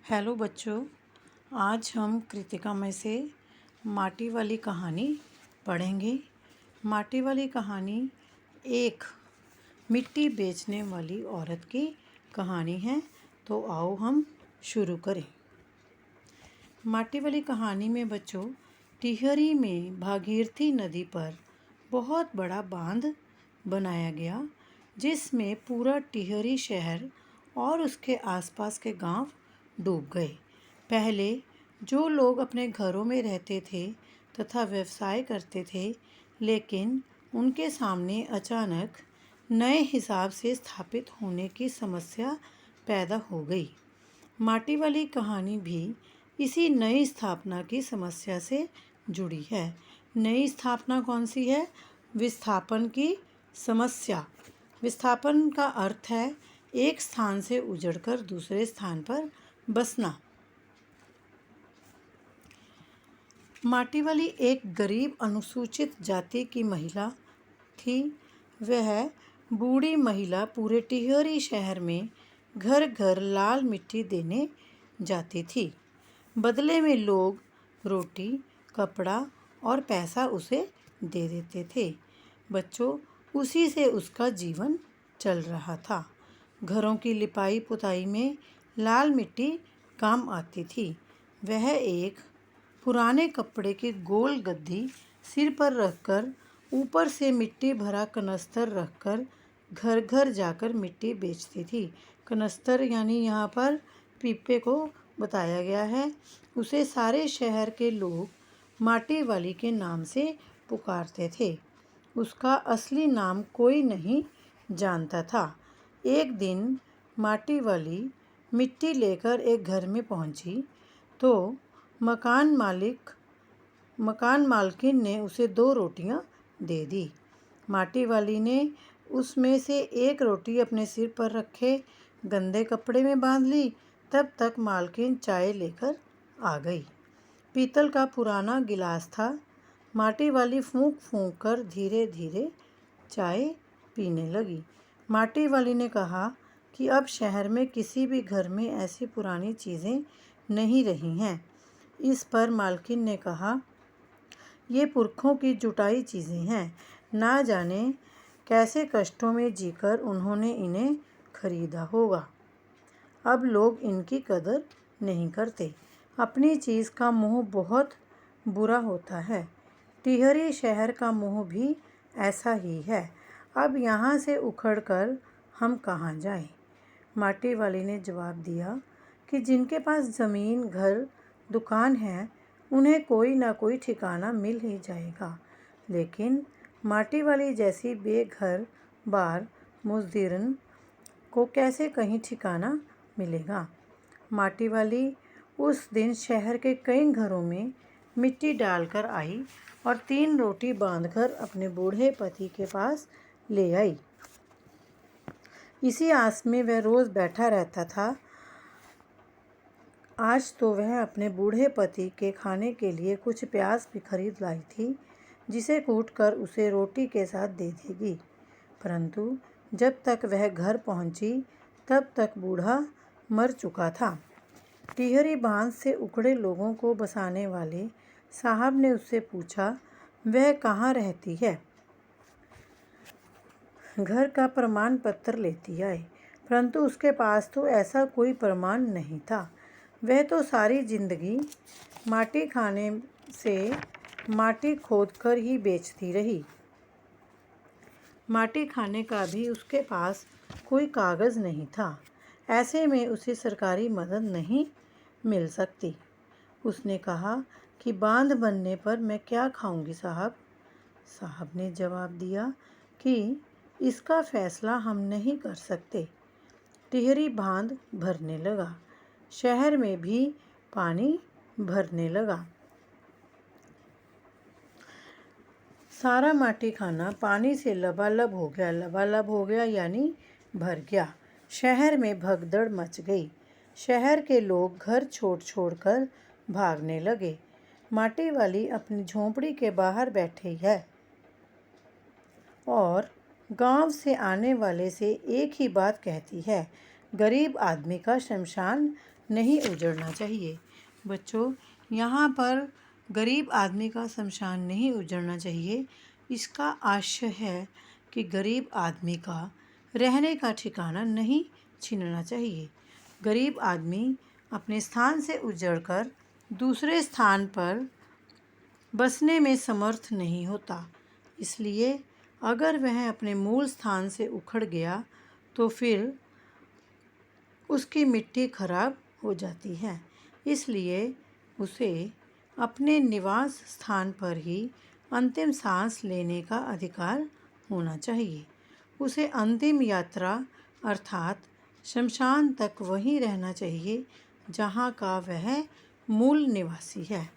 Hello बच्चों, आज हम कृतिका में से माटी वाली कहानी पढ़ेंगे। माटी वाली कहानी एक मिट्टी बेचने वाली औरत की कहानी है। तो आओ हम शुरू करें। माटी वाली कहानी में बच्चों, टिहरी में भागीरथी नदी पर बहुत बड़ा बांध बनाया गया, जिसमें पूरा टिहरी शहर और उसके आसपास के गांव डूब गए। पहले जो लोग अपने घरों में रहते थे तथा व्यवसाय करते थे, लेकिन उनके सामने अचानक नए हिसाब से स्थापित होने की समस्या पैदा हो गई। माटी वाली कहानी भी इसी नई स्थापना की समस्या से जुड़ी है। नई स्थापना कौन सी है? विस्थापन की समस्या। विस्थापन का अर्थ है एक स्थान से उजड़कर दूसरे स्थान पर बसना। माटी वाली एक गरीब अनुसूचित जाति की महिला थी। वह बूढ़ी महिला पूरे टिहरी शहर में घर घर लाल मिट्टी देने जाती थी। बदले में लोग रोटी, कपड़ा और पैसा उसे दे देते थे। बच्चों, उसी से उसका जीवन चल रहा था। घरों की लिपाई पुताई में लाल मिट्टी काम आती थी। वह एक पुराने कपड़े की गोल गद्दी सिर पर रखकर ऊपर से मिट्टी भरा कनस्तर रखकर घर घर जाकर मिट्टी बेचती थी। कनस्तर यानी यहाँ पर पीपे को बताया गया है। उसे सारे शहर के लोग माटी वाली के नाम से पुकारते थे। उसका असली नाम कोई नहीं जानता था। एक दिन माटी वाली मिट्टी लेकर एक घर में पहुंची तो मकान मालकिन ने उसे 2 रोटियां दे दी। माटी वाली ने उसमें से एक रोटी अपने सिर पर रखे गंदे कपड़े में बांध ली। तब तक मालकिन चाय लेकर आ गई। पीतल का पुराना गिलास था। माटी वाली फूंक फूंक कर धीरे धीरे चाय पीने लगी। माटी वाली ने कहा कि अब शहर में किसी भी घर में ऐसी पुरानी चीज़ें नहीं रही हैं। इस पर मालकिन ने कहा, ये पुरखों की जुटाई चीज़ें हैं। ना जाने कैसे कष्टों में जीकर उन्होंने इन्हें खरीदा होगा। अब लोग इनकी कदर नहीं करते। अपनी चीज़ का मोह बहुत बुरा होता है। टिहरी शहर का मोह भी ऐसा ही है। अब यहाँ से उखड़कर हम कहाँ जाएं? माटी वाली ने जवाब दिया कि जिनके पास ज़मीन, घर, दुकान है, उन्हें कोई ना कोई ठिकाना मिल ही जाएगा। लेकिन माटी वाली जैसी बेघर बार मुजदिरन को कैसे कहीं ठिकाना मिलेगा? माटी वाली उस दिन शहर के कई घरों में मिट्टी डालकर आई और 3 रोटी बांधकर अपने बूढ़े पति के पास ले आई। इसी आस में वह रोज़ बैठा रहता था। आज तो वह अपने बूढ़े पति के खाने के लिए कुछ प्याज भी खरीद लाई थी, जिसे कूटकर उसे रोटी के साथ दे देगी। परंतु जब तक वह घर पहुंची, तब तक बूढ़ा मर चुका था। टिहरी बांध से उखड़े लोगों को बसाने वाले साहब ने उससे पूछा, वह कहाँ रहती है? घर का प्रमाण पत्र लेती आए। परंतु उसके पास तो ऐसा कोई प्रमाण नहीं था। वह तो सारी जिंदगी माटी खाने से माटी खोदकर ही बेचती रही। माटी खाने का भी उसके पास कोई कागज़ नहीं था। ऐसे में उसे सरकारी मदद नहीं मिल सकती। उसने कहा कि बांध बनने पर मैं क्या खाऊंगी साहब? साहब ने जवाब दिया कि इसका फैसला हम नहीं कर सकते। टिहरी बांध भरने लगा। शहर में भी पानी भरने लगा। सारा माटी खाना पानी से लबालब हो गया। लबालब हो गया यानी भर गया। शहर में भगदड़ मच गई। शहर के लोग घर छोड़ छोड़कर भागने लगे। माटी वाली अपनी झोंपड़ी के बाहर बैठी है और गांव से आने वाले से एक ही बात कहती है, गरीब आदमी का शमशान नहीं उजड़ना चाहिए। बच्चों, यहाँ पर गरीब आदमी का शमशान नहीं उजड़ना चाहिए। इसका आशय है कि गरीब आदमी का रहने का ठिकाना नहीं छीनना चाहिए। गरीब आदमी अपने स्थान से उजड़कर दूसरे स्थान पर बसने में समर्थ नहीं होता, इसलिए अगर वह अपने मूल स्थान से उखड़ गया तो फिर उसकी मिट्टी खराब हो जाती है। इसलिए उसे अपने निवास स्थान पर ही अंतिम सांस लेने का अधिकार होना चाहिए। उसे अंतिम यात्रा अर्थात शमशान तक वहीं रहना चाहिए जहाँ का वह मूल निवासी है।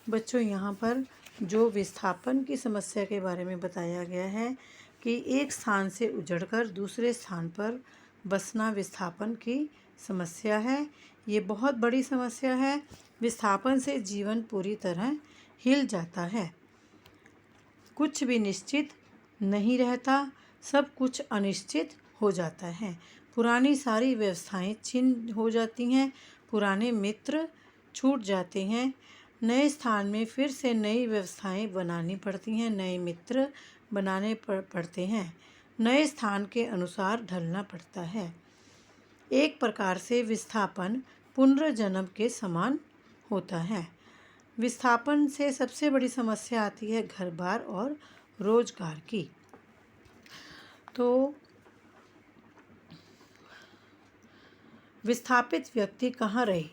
बच्चों, यहाँ पर जो विस्थापन की समस्या के बारे में बताया गया है कि एक स्थान से उजड़कर दूसरे स्थान पर बसना विस्थापन की समस्या है। ये बहुत बड़ी समस्या है। विस्थापन से जीवन पूरी तरह हिल जाता है। कुछ भी निश्चित नहीं रहता, सब कुछ अनिश्चित हो जाता है। पुरानी सारी व्यवस्थाएं छिन्न हो जाती हैं, पुराने मित्र छूट जाते हैं, नए स्थान में फिर से नई व्यवस्थाएं बनानी पड़ती हैं, नए मित्र बनाने पड़ते हैं, नए स्थान के अनुसार ढलना पड़ता है। एक प्रकार से विस्थापन पुनर्जन्म के समान होता है। विस्थापन से सबसे बड़ी समस्या आती है घर-बार और रोजगार की। तो विस्थापित व्यक्ति कहाँ रहे,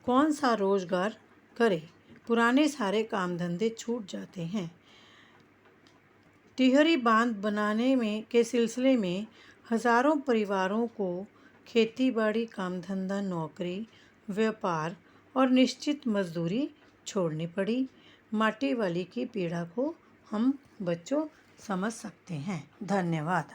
कौन सा रोजगार करे? पुराने सारे काम धंधे छूट जाते हैं। टिहरी बांध बनाने के सिलसिले में हजारों परिवारों को खेती बाड़ी, काम धंधा, नौकरी, व्यापार और निश्चित मजदूरी छोड़नी पड़ी। माटी वाली की पीड़ा को हम बच्चों समझ सकते हैं। धन्यवाद।